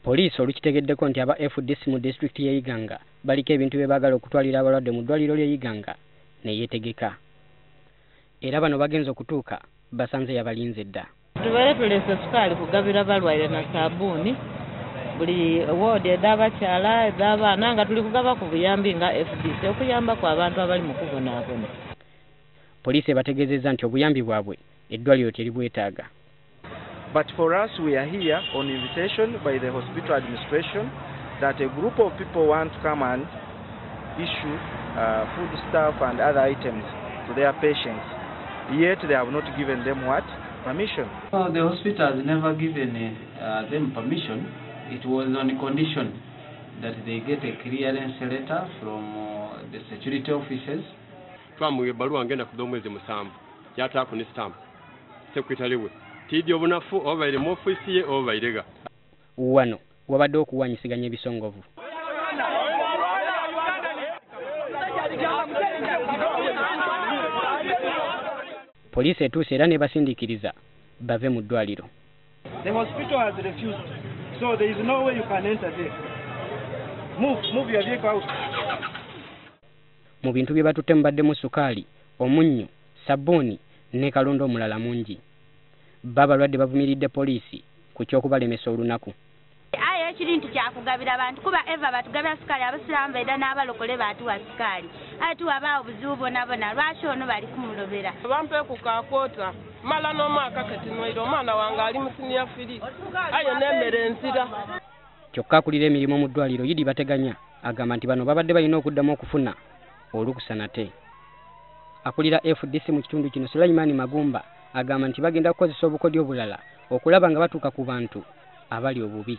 Poliisi olukitegeddeko nti aba FDC mu disitulikiti y'e Iganga baliko ebintu bye baagala okutwalira abalwadde mu ddwaliro ly'e Iganga ne yeetegeka. Era bano bagenze okutuuka basanze yabalinze dda. Tubeere tuleese sukaali kugabira balwaire na sabbuuni buli woodi ed'abakyala ed'abaana nga tuli kugaba ku buyambi nga FDC okuyamba ku abantu abali mu kubonaabona. Poliisi ebategeezezza nti obuyambi bwabwe eddwaliro teribwetaaga. But for us, we are here on invitation by the hospital administration that a group of people want to come and issue food stuff and other items to their patients. Yet they have not given them what? Permission. Well, the hospital has never given them permission. It was on condition that they get a clearance letter from the security officers. Twamuwe baluwa ngenda kuva omwezi musanvu yataako ne stamp sekretary we tiidi obunafu obaire mu office ye obairega. Wano wabadde okuwanyisiganya ebisongovu. Poliisi etuuse era ne basindiikiriza bave mu ddwaliro. The hospital has refused, so there is no way you can enter there. Move your vehicle out. Mu bintu bye batutte mubaddemu sukaali, omunnyo, sabbuuni ne kalundu omulala mungi. Babalwadde bavumiridde poliisi ku ky'okubalemesa olunaku. Aye ekirintu kyakugabira abantu kuba eva batugabira sukaali abasiraamu baida n'abalokole baatuwa sukaali. Aye tuwabaawo obuzibu bwonna lwaki ono bali kumulobera. Bampe ku kakoota mala n'omwaka ketinwire omwana wange ali mu siniya firi aye n'emmere enzira. Kyokka akulira emirimu mu ddwaliro Yidi Bateganya agamba nti bano babadde balina okuddamu okufuna olukusa nate. Akulira FDC mu kitundu kino Sulaiman Magumba agamba nti bagenda kukozesa obukodyo obulala okulaba nga batuuka ku bantu abali obubi.